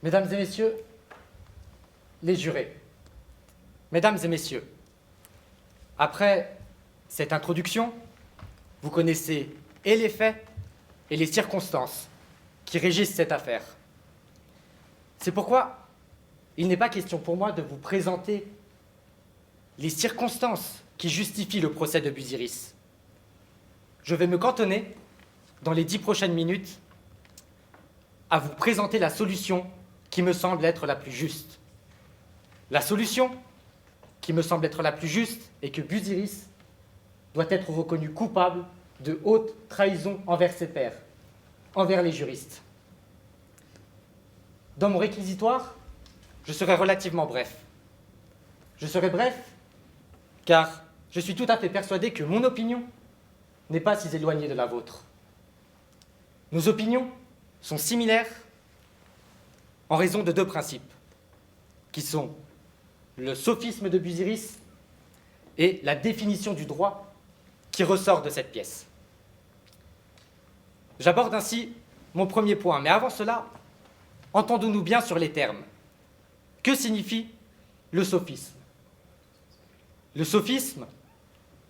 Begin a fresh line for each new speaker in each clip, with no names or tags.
Mesdames et messieurs, les jurés, mesdames et messieurs, après cette introduction, vous connaissez et les faits et les circonstances qui régissent cette affaire. C'est pourquoi il n'est pas question pour moi de vous présenter les circonstances qui justifient le procès de Busiris. Je vais me cantonner, dans les 10 prochaines minutes, à vous présenter la solution qui me semble être la plus juste. La solution qui me semble être la plus juste est que Busiris doit être reconnu coupable de haute trahison envers ses pairs, envers les juristes. Dans mon réquisitoire, je serai relativement bref. Je serai bref car je suis tout à fait persuadé que mon opinion n'est pas si éloignée de la vôtre. Nos opinions sont similaires en raison de deux principes, qui sont le sophisme de Busiris et la définition du droit qui ressort de cette pièce. J'aborde ainsi mon premier point, mais avant cela, entendons-nous bien sur les termes. Que signifie le sophisme? Le sophisme,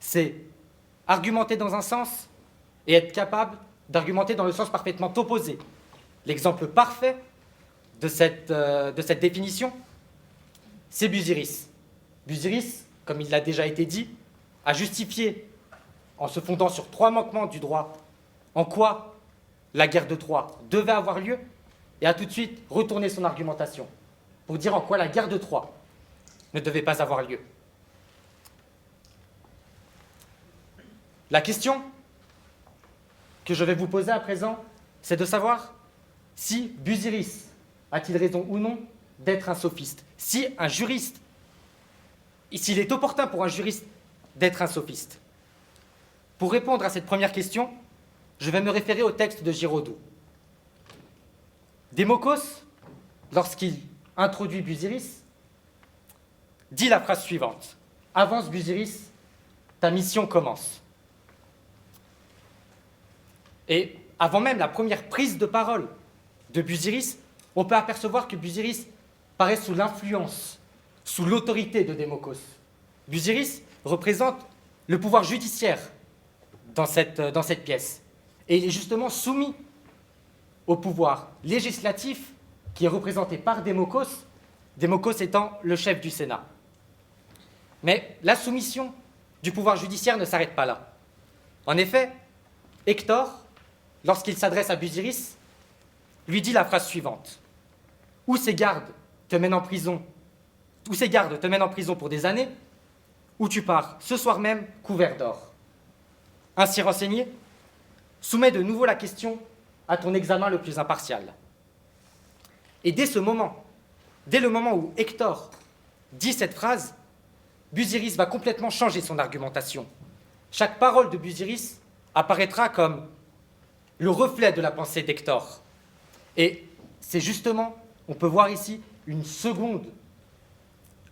c'est argumenter dans un sens et être capable d'argumenter dans le sens parfaitement opposé. L'exemple parfait de cette définition, c'est Busiris. Busiris, comme il l'a déjà été dit, a justifié, en se fondant sur 3 manquements du droit, en quoi la guerre de Troie devait avoir lieu, et a tout de suite retourné son argumentation pour dire en quoi la guerre de Troie ne devait pas avoir lieu. La question que je vais vous poser à présent, c'est de savoir si Busiris a-t-il raison ou non d'être un sophiste, si un juriste, s'il est opportun pour un juriste d'être un sophiste. Pour répondre à cette première question, je vais me référer au texte de Giraudoux. Démocos, lorsqu'il introduit Busiris, dit la phrase suivante: « Avance Busiris, ta mission commence. » Et avant même la première prise de parole de Busiris, on peut apercevoir que Busiris paraît sous l'influence, sous l'autorité de Démocos. Busiris représente le pouvoir judiciaire dans cette pièce. Et il est justement soumis au pouvoir législatif qui est représenté par Démocos, Démocos étant le chef du Sénat. Mais la soumission du pouvoir judiciaire ne s'arrête pas là. En effet, Hector, lorsqu'il s'adresse à Busiris, lui dit la phrase suivante: « Ou ces gardes te mènent en prison, pour des années, ou tu pars ce soir même couvert d'or. » Ainsi renseigné, soumets de nouveau la question à ton examen le plus impartial. Et dès le moment où Hector dit cette phrase, Busiris va complètement changer son argumentation. Chaque parole de Busiris apparaîtra comme le reflet de la pensée d'Hector. Et c'est justement, on peut voir ici, une seconde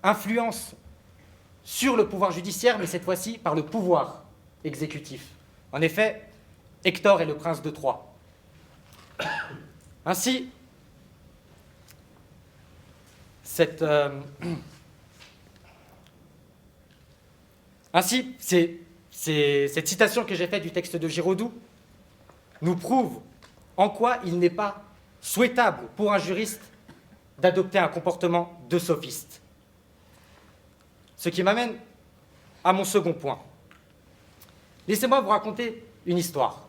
influence sur le pouvoir judiciaire, mais cette fois-ci par le pouvoir exécutif. En effet, Hector est le prince de Troie. Ainsi, cette citation que j'ai faite du texte de Giraudoux nous prouve en quoi il n'est pas souhaitable pour un juriste d'adopter un comportement de sophiste. Ce qui m'amène à mon second point. Laissez-moi vous raconter une histoire.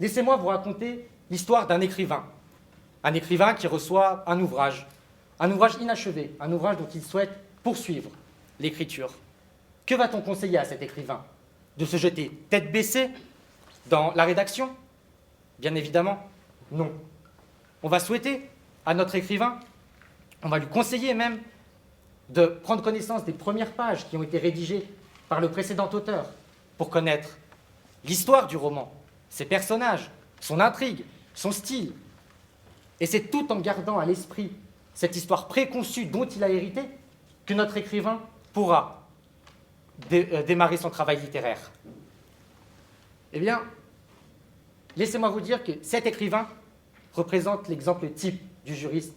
Laissez-moi vous raconter l'histoire d'un écrivain. Un écrivain qui reçoit un ouvrage inachevé, un ouvrage dont il souhaite poursuivre l'écriture. Que va-t-on conseiller à cet écrivain? De se jeter tête baissée dans la rédaction? Bien évidemment, non. On va souhaiter à notre écrivain, on va lui conseiller même de prendre connaissance des premières pages qui ont été rédigées par le précédent auteur pour connaître l'histoire du roman, ses personnages, son intrigue, son style. Et c'est tout en gardant à l'esprit cette histoire préconçue dont il a hérité que notre écrivain pourra démarrer son travail littéraire. Eh bien, laissez-moi vous dire que cet écrivain représente l'exemple type du juriste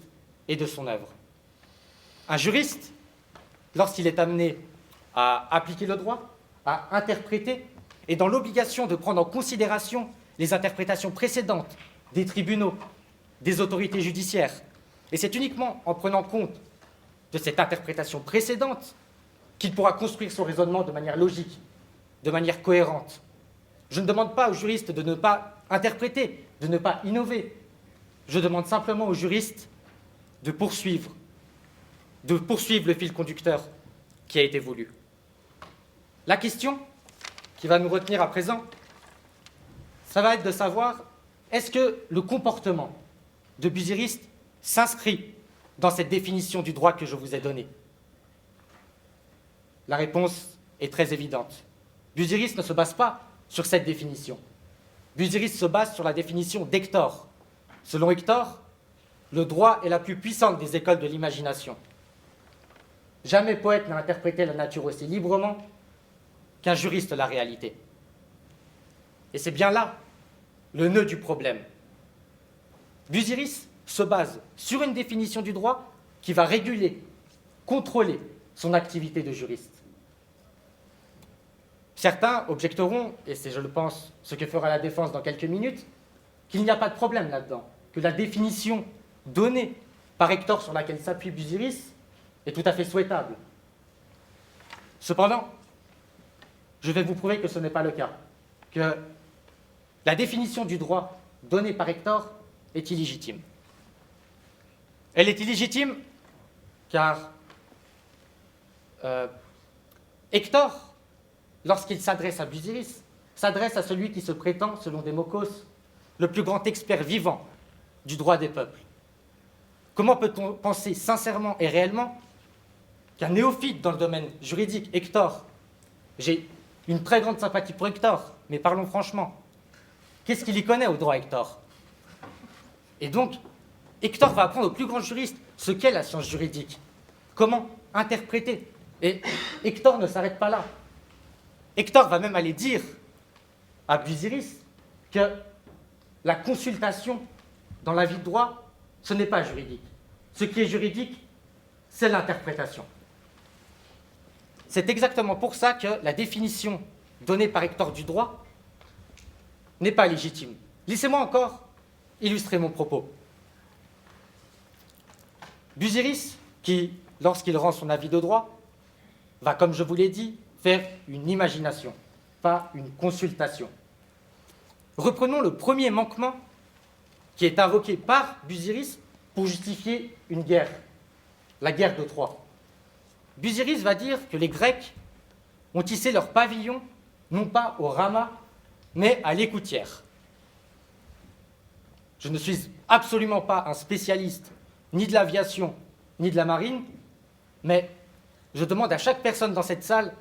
et de son œuvre. Un juriste, lorsqu'il est amené à appliquer le droit, à interpréter, est dans l'obligation de prendre en considération les interprétations précédentes des tribunaux, des autorités judiciaires. Et c'est uniquement en prenant compte de cette interprétation précédente qu'il pourra construire son raisonnement de manière logique, de manière cohérente. Je ne demande pas aux juristes de ne pas interpréter, de ne pas innover. Je demande simplement aux juristes de poursuivre le fil conducteur qui a été voulu. La question qui va nous retenir à présent, ça va être de savoir, est-ce que le comportement de Busiris s'inscrit dans cette définition du droit que je vous ai donnée? La réponse est très évidente. Busiris ne se base pas sur cette définition. Busiris se base sur la définition d'Hector. Selon Hector, le droit est la plus puissante des écoles de l'imagination. Jamais poète n'a interprété la nature aussi librement qu'un juriste la réalité. Et c'est bien là le nœud du problème. Busiris se base sur une définition du droit qui va réguler, contrôler son activité de juriste. Certains objecteront, et c'est, je le pense, ce que fera la défense dans quelques minutes, qu'il n'y a pas de problème là-dedans, que la définition donnée par Hector sur laquelle s'appuie Busiris est tout à fait souhaitable. Cependant, je vais vous prouver que ce n'est pas le cas, que la définition du droit donnée par Hector est illégitime. Elle est illégitime car Hector, lorsqu'il s'adresse à Busiris, s'adresse à celui qui se prétend, selon Démocos, le plus grand expert vivant du droit des peuples. Comment peut-on penser sincèrement et réellement qu'un néophyte dans le domaine juridique, Hector, j'ai une très grande sympathie pour Hector, mais parlons franchement, qu'est-ce qu'il y connaît au droit, Hector? Et donc, Hector va apprendre au plus grand juriste ce qu'est la science juridique, comment interpréter. Et Hector ne s'arrête pas là. Hector va même aller dire à Busiris que la consultation dans la vie de droit, ce n'est pas juridique. Ce qui est juridique, c'est l'interprétation. C'est exactement pour ça que la définition donnée par Hector du droit n'est pas légitime. Laissez-moi encore illustrer mon propos. Busiris, qui, lorsqu'il rend son avis de droit, va, comme je vous l'ai dit, faire une imagination, pas une consultation. Reprenons le premier manquement qui est invoqué par Busiris pour justifier une guerre, la guerre de Troie. Busiris va dire que les Grecs ont tissé leur pavillon non pas au ramas, mais à l'écoutière. Je ne suis absolument pas un spécialiste ni de l'aviation, ni de la marine, mais je demande à chaque personne dans cette salle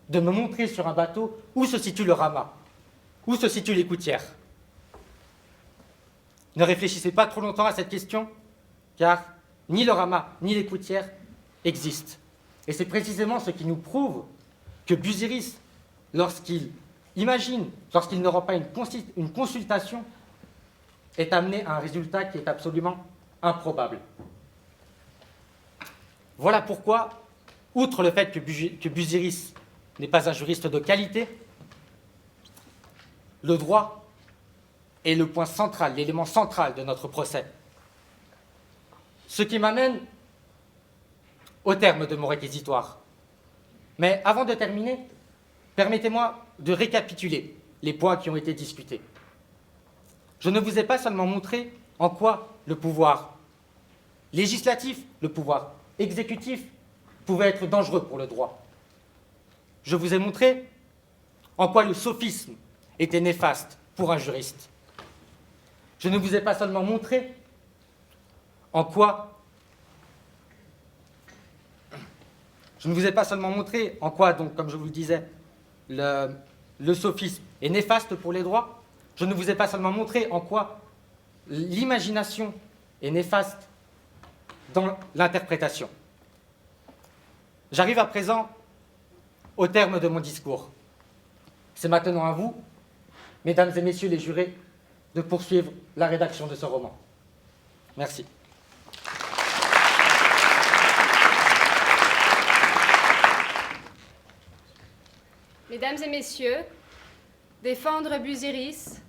de me montrer sur un bateau où se situe le ramas, où se situe l'écoutière. Ne réfléchissez pas trop longtemps à cette question, car ni le ramas ni l'écoutière existent. Et c'est précisément ce qui nous prouve que Busiris, lorsqu'il imagine, lorsqu'il ne rend pas une consultation, est amené à un résultat qui est absolument improbable. Voilà pourquoi, outre le fait que Busiris n'est pas un juriste de qualité, le droit est le point central, l'élément central de notre procès. Ce qui m'amène au terme de mon réquisitoire. Mais avant de terminer, permettez-moi de récapituler les points qui ont été discutés. Je ne vous ai pas seulement montré en quoi le pouvoir législatif, le pouvoir exécutif pouvait être dangereux pour le droit. Je vous ai montré en quoi le sophisme était néfaste pour un juriste. Je ne vous ai pas seulement montré en quoi donc, comme je vous le disais, le sophisme est néfaste pour les droits. Je ne vous ai pas seulement montré en quoi l'imagination est néfaste dans l'interprétation. J'arrive à présent au terme de mon discours. C'est maintenant à vous, mesdames et messieurs les jurés, de poursuivre la rédaction de ce roman. Merci.
Mesdames et messieurs, défendre Busiris,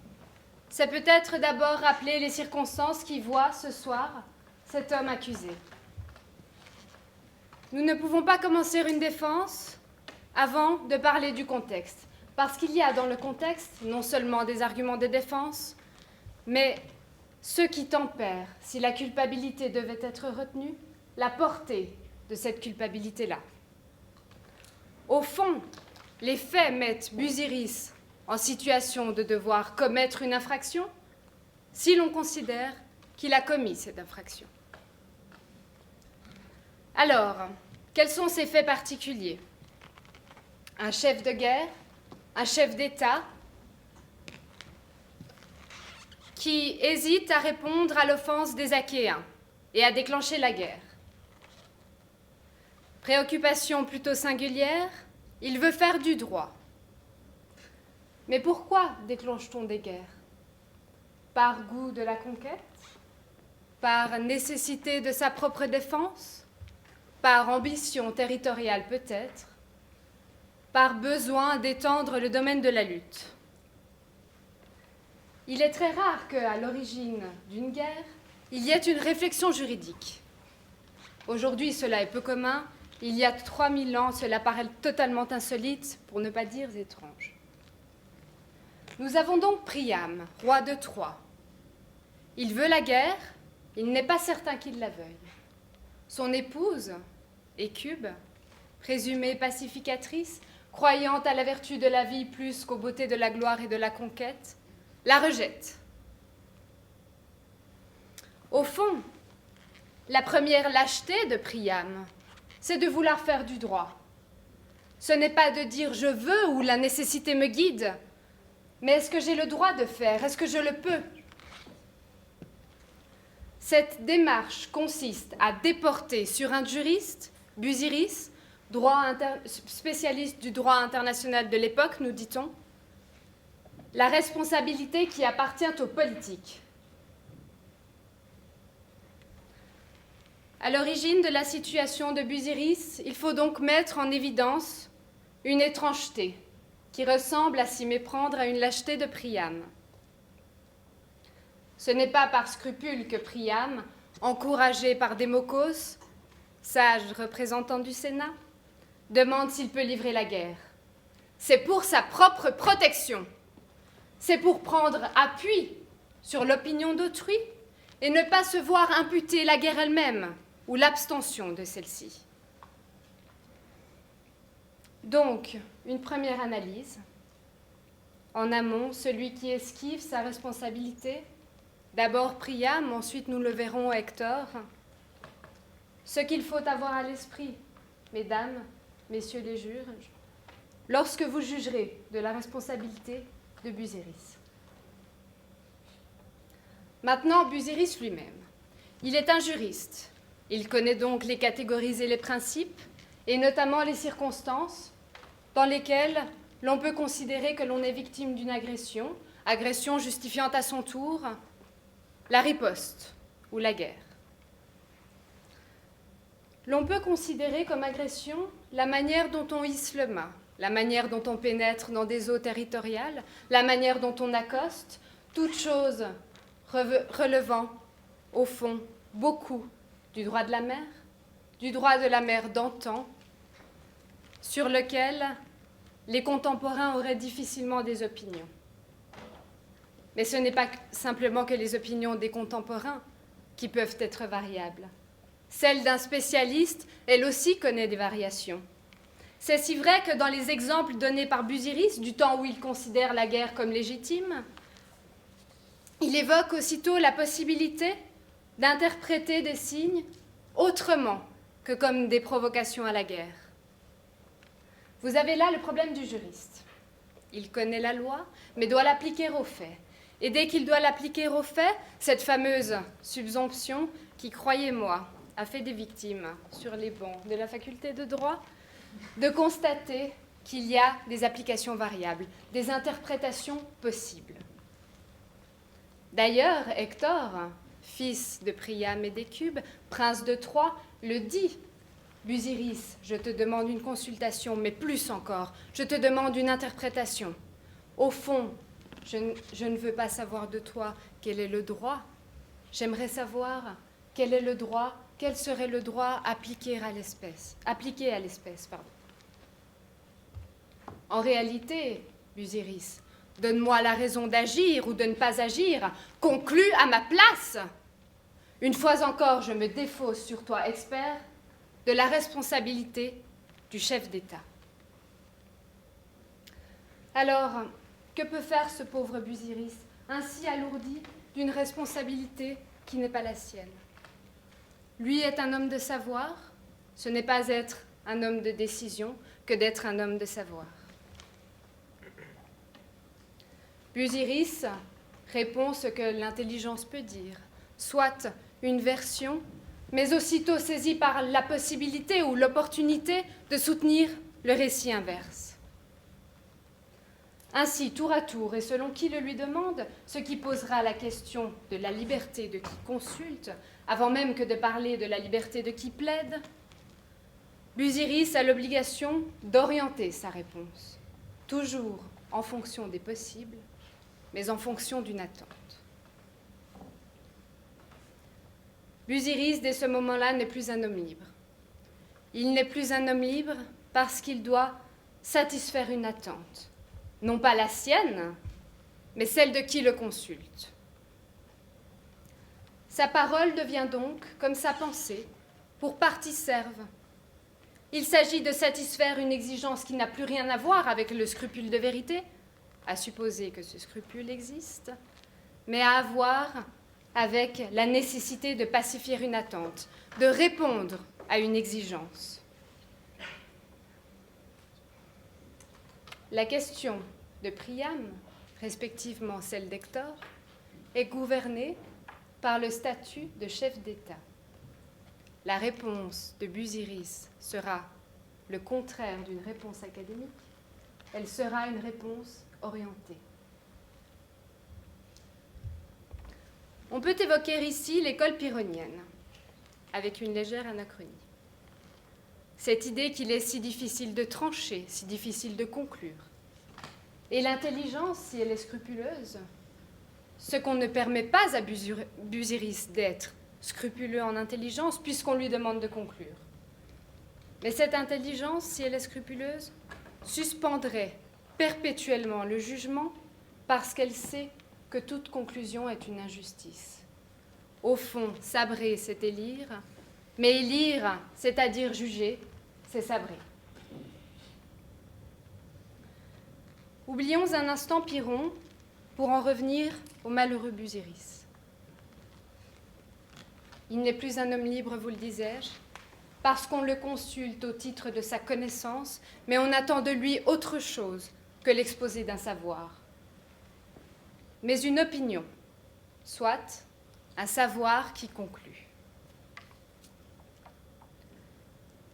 c'est peut-être d'abord rappeler les circonstances qui voient ce soir cet homme accusé. Nous ne pouvons pas commencer une défense avant de parler du contexte, parce qu'il y a dans le contexte non seulement des arguments de défense, mais ce qui tempère, si la culpabilité devait être retenue, la portée de cette culpabilité-là. Au fond, les faits mettent Busiris en situation de devoir commettre une infraction si l'on considère qu'il a commis cette infraction. Alors, quels sont ces faits particuliers? Un chef de guerre, un chef d'État qui hésite à répondre à l'offense des Achéens et à déclencher la guerre. Préoccupation plutôt singulière, il veut faire du droit. Mais pourquoi déclenche-t-on des guerres? Par goût de la conquête? Par nécessité de sa propre défense? Par ambition territoriale peut-être? Par besoin d'étendre le domaine de la lutte? Il est très rare qu'à l'origine d'une guerre, il y ait une réflexion juridique. Aujourd'hui, cela est peu commun. Il y a 3000 ans, cela paraît totalement insolite, pour ne pas dire étrange. Nous avons donc Priam, roi de Troie. Il veut la guerre, il n'est pas certain qu'il la veuille. Son épouse, Écube, présumée pacificatrice, croyant à la vertu de la vie plus qu'aux beautés de la gloire et de la conquête, la rejette. Au fond, la première lâcheté de Priam, c'est de vouloir faire du droit. Ce n'est pas de dire « je veux » ou « la nécessité me guide », mais est-ce que j'ai le droit de faire? Est-ce que je le peux? Cette démarche consiste à déporter sur un juriste, Busiris, spécialiste du droit international de l'époque, nous dit-on, la responsabilité qui appartient aux politiques. À l'origine de la situation de Busiris, il faut donc mettre en évidence une étrangeté qui ressemble à s'y méprendre à une lâcheté de Priam. Ce n'est pas par scrupule que Priam, encouragé par Démocos, sage représentant du Sénat, demande s'il peut livrer la guerre. C'est pour sa propre protection. C'est pour prendre appui sur l'opinion d'autrui et ne pas se voir imputer la guerre elle-même ou l'abstention de celle-ci. Donc, une première analyse. En amont, celui qui esquive sa responsabilité. D'abord Priam, ensuite nous le verrons Hector. Ce qu'il faut avoir à l'esprit, mesdames, messieurs les juges, lorsque vous jugerez de la responsabilité de Busiris. Maintenant, Busiris lui-même. Il est un juriste. Il connaît donc les catégories et les principes, et notamment les circonstances dans lesquelles l'on peut considérer que l'on est victime d'une agression, agression justifiant à son tour la riposte ou la guerre. L'on peut considérer comme agression la manière dont on hisse le mât, la manière dont on pénètre dans des eaux territoriales, la manière dont on accoste, toute chose relevant, au fond, beaucoup du droit de la mer d'antan, sur lequel les contemporains auraient difficilement des opinions. Mais ce n'est pas simplement que les opinions des contemporains qui peuvent être variables. Celle d'un spécialiste, elle aussi connaît des variations. C'est si vrai que dans les exemples donnés par Busiris, du temps où il considère la guerre comme légitime, il évoque aussitôt la possibilité d'interpréter des signes autrement que comme des provocations à la guerre. Vous avez là le problème du juriste. Il connaît la loi, mais doit l'appliquer aux faits. Et dès qu'il doit l'appliquer aux faits, cette fameuse subsomption qui, croyez-moi, a fait des victimes sur les bancs de la faculté de droit, de constater qu'il y a des applications variables, des interprétations possibles. D'ailleurs, Hector, fils de Priam et d'Écube, prince de Troie, le dit Busiris, je te demande une consultation, mais plus encore, je te demande une interprétation. Au fond, je ne veux pas savoir de toi quel est le droit. J'aimerais savoir quel est le droit, quel serait le droit appliqué à l'espèce. En réalité, Busiris, donne-moi la raison d'agir ou de ne pas agir. Conclus à ma place. Une fois encore, je me défausse sur toi, expert, de la responsabilité du chef d'État. Alors, que peut faire ce pauvre Busiris, ainsi alourdi d'une responsabilité qui n'est pas la sienne? Lui est un homme de savoir, ce n'est pas être un homme de décision que d'être un homme de savoir. Busiris répond ce que l'intelligence peut dire, soit une version, mais aussitôt saisi par la possibilité ou l'opportunité de soutenir le récit inverse. Ainsi, tour à tour, et selon qui le lui demande, ce qui posera la question de la liberté de qui consulte, avant même que de parler de la liberté de qui plaide, Busiris a l'obligation d'orienter sa réponse, toujours en fonction des possibles, mais en fonction d'une attente. Busiris, dès ce moment-là, n'est plus un homme libre. Il n'est plus un homme libre parce qu'il doit satisfaire une attente, non pas la sienne, mais celle de qui le consulte. Sa parole devient donc, comme sa pensée, pour partie serve. Il s'agit de satisfaire une exigence qui n'a plus rien à voir avec le scrupule de vérité, à supposer que ce scrupule existe, mais à avoir avec la nécessité de pacifier une attente, de répondre à une exigence. La question de Priam, respectivement celle d'Hector, est gouvernée par le statut de chef d'État. La réponse de Busiris sera le contraire d'une réponse académique, elle sera une réponse orientée. On peut évoquer ici l'école pyrrhonienne, avec une légère anachronie. Cette idée qu'il est si difficile de trancher, si difficile de conclure. Et l'intelligence, si elle est scrupuleuse, ce qu'on ne permet pas à Busiris d'être scrupuleux en intelligence, puisqu'on lui demande de conclure. Mais cette intelligence, si elle est scrupuleuse, suspendrait perpétuellement le jugement parce qu'elle sait que toute conclusion est une injustice. Au fond, sabrer, c'est élire, mais élire, c'est-à-dire juger, c'est sabrer. Oublions un instant Pyrrhon pour en revenir au malheureux Busiris. Il n'est plus un homme libre, vous le disais-je, parce qu'on le consulte au titre de sa connaissance, mais on attend de lui autre chose que l'exposé d'un savoir. Mais une opinion, soit un savoir qui conclut.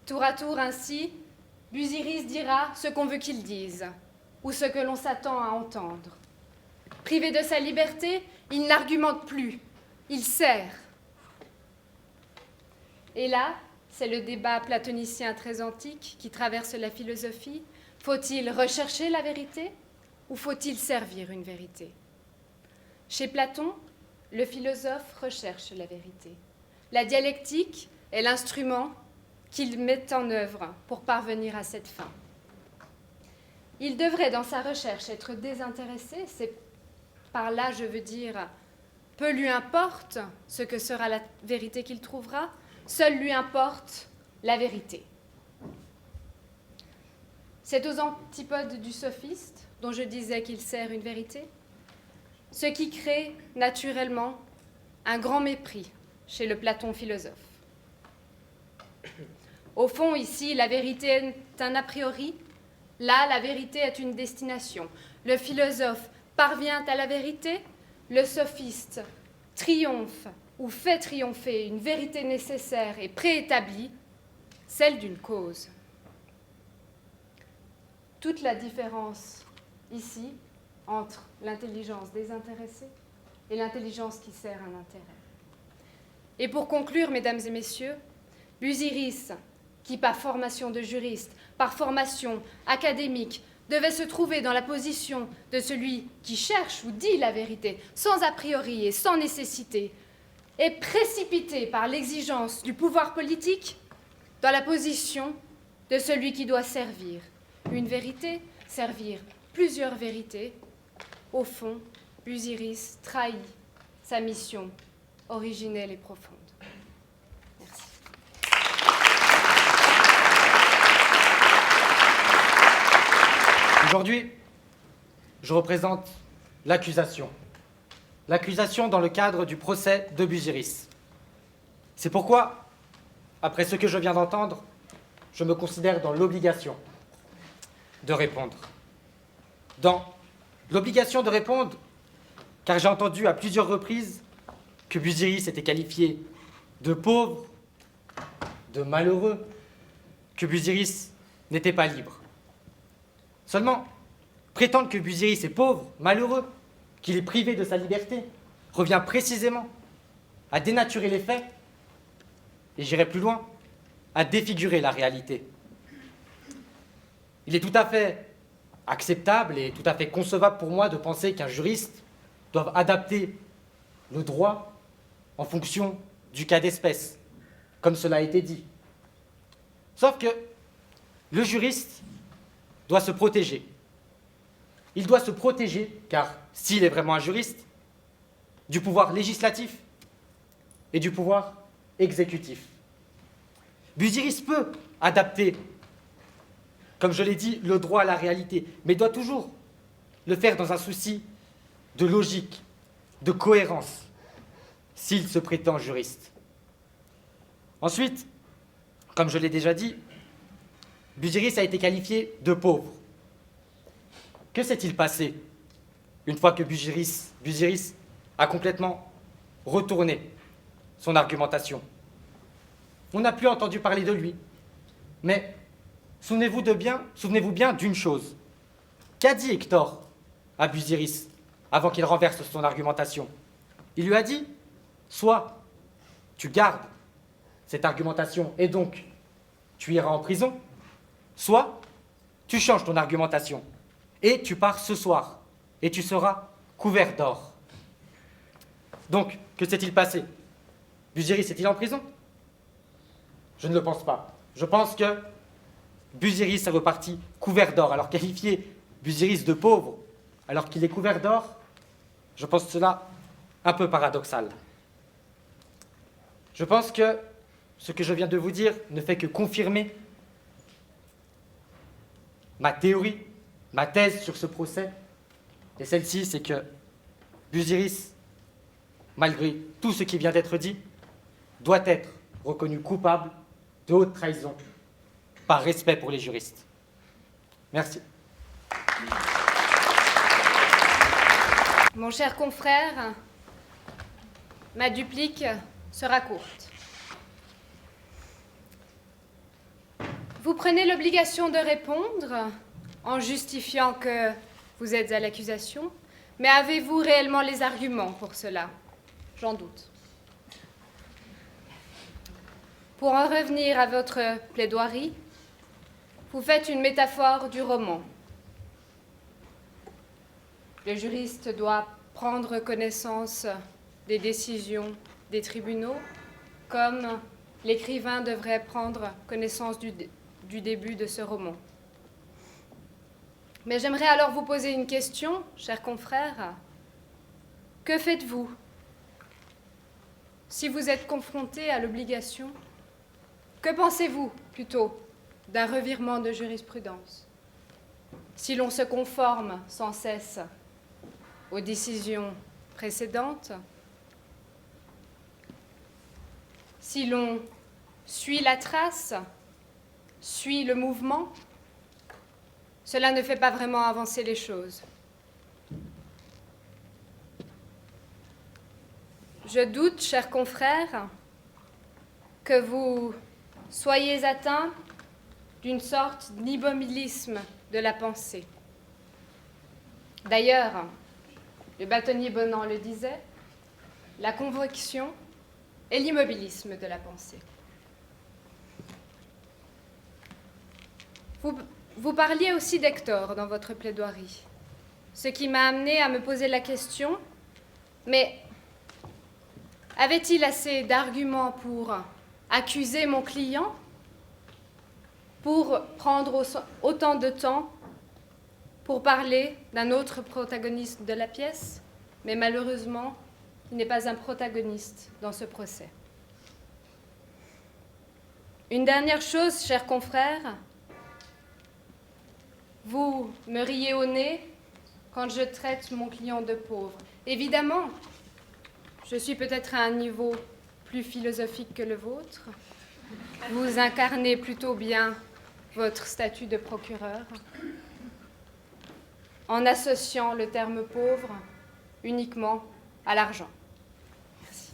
Tour à tour ainsi, Busiris dira ce qu'on veut qu'il dise, ou ce que l'on s'attend à entendre. Privé de sa liberté, il n'argumente plus, il sert. Et là, c'est le débat platonicien très antique qui traverse la philosophie. Faut-il rechercher la vérité ou faut-il servir une vérité? Chez Platon, le philosophe recherche la vérité. La dialectique est l'instrument qu'il met en œuvre pour parvenir à cette fin. Il devrait, dans sa recherche, être désintéressé, c'est par là, je veux dire, peu lui importe ce que sera la vérité qu'il trouvera, seul lui importe la vérité. C'est aux antipodes du sophiste, dont je disais qu'il sert une vérité, ce qui crée naturellement un grand mépris chez le Platon philosophe. Au fond, ici, la vérité est un a priori, là, la vérité est une destination. Le philosophe parvient à la vérité, le sophiste triomphe ou fait triompher une vérité nécessaire et préétablie, celle d'une cause. Toute la différence ici entre l'intelligence désintéressée et l'intelligence qui sert un intérêt. Et pour conclure, mesdames et messieurs, Busiris qui, par formation de juriste, par formation académique, devait se trouver dans la position de celui qui cherche ou dit la vérité, sans a priori et sans nécessité, est précipité par l'exigence du pouvoir politique dans la position de celui qui doit servir une vérité, servir plusieurs vérités. Au fond, Busiris trahit sa mission originelle et profonde. Merci.
Aujourd'hui, je représente l'accusation. L'accusation dans le cadre du procès de Busiris. C'est pourquoi, après ce que je viens d'entendre, je me considère dans l'obligation de répondre. Dans l'obligation de répondre, car j'ai entendu à plusieurs reprises que Busiris était qualifié de pauvre, de malheureux, que Busiris n'était pas libre. Seulement, prétendre que Busiris est pauvre, malheureux, qu'il est privé de sa liberté, revient précisément à dénaturer les faits, et j'irai plus loin, à défigurer la réalité. Il est tout à fait acceptable et tout à fait concevable pour moi de penser qu'un juriste doit adapter le droit en fonction du cas d'espèce, comme cela a été dit. Sauf que le juriste doit se protéger. Il doit se protéger, car s'il est vraiment un juriste, du pouvoir législatif et du pouvoir exécutif. Busiris peut adapter, comme je l'ai dit, le droit à la réalité, mais doit toujours le faire dans un souci de logique, de cohérence, s'il se prétend juriste. Ensuite, comme je l'ai déjà dit, Busiris a été qualifié de pauvre. Que s'est-il passé une fois que Busiris a complètement retourné son argumentation? On n'a plus entendu parler de lui. Mais souvenez-vous bien d'une chose. Qu'a dit Hector à Busiris avant qu'il renverse son argumentation? Il lui a dit, soit tu gardes cette argumentation et donc tu iras en prison, soit tu changes ton argumentation et tu pars ce soir et tu seras couvert d'or. Donc, que s'est-il passé? Busiris est-il en prison? Je ne le pense pas. Je pense que Busiris est reparti couvert d'or. Alors qualifier Busiris de pauvre alors qu'il est couvert d'or, je pense cela un peu paradoxal. Je pense que ce que je viens de vous dire ne fait que confirmer ma théorie, ma thèse sur ce procès. Et celle-ci, c'est que Busiris, malgré tout ce qui vient d'être dit, doit être reconnu coupable de haute trahison par respect pour les juristes. Merci.
Mon cher confrère, ma duplique sera courte. Vous prenez l'obligation de répondre en justifiant que vous êtes à l'accusation, mais avez-vous réellement les arguments pour cela? J'en doute. Pour en revenir à votre plaidoirie, vous faites une métaphore du roman. Le juriste doit prendre connaissance des décisions des tribunaux, comme l'écrivain devrait prendre connaissance du début de ce roman. Mais j'aimerais alors vous poser une question, chers confrères. Que faites-vous si vous êtes confronté à l'obligation? Que pensez-vous, plutôt, d'un revirement de jurisprudence? Si l'on se conforme sans cesse aux décisions précédentes, si l'on suit la trace, suit le mouvement, cela ne fait pas vraiment avancer les choses. Je doute, chers confrères, que vous soyez atteints d'une sorte d'immobilisme de la pensée. D'ailleurs, le bâtonnier Bonan le disait, la conviction est l'immobilisme de la pensée. Vous parliez aussi d'Hector dans votre plaidoirie, ce qui m'a amené à me poser la question, mais avait-il assez d'arguments pour accuser mon client, pour prendre autant de temps pour parler d'un autre protagoniste de la pièce? Mais malheureusement, il n'est pas un protagoniste dans ce procès. Une dernière chose, chers confrères, vous me riez au nez quand je traite mon client de pauvre. Évidemment, je suis peut-être à un niveau plus philosophique que le vôtre. Vous incarnez plutôt bien votre statut de procureur en associant le terme pauvre uniquement à l'argent. Merci.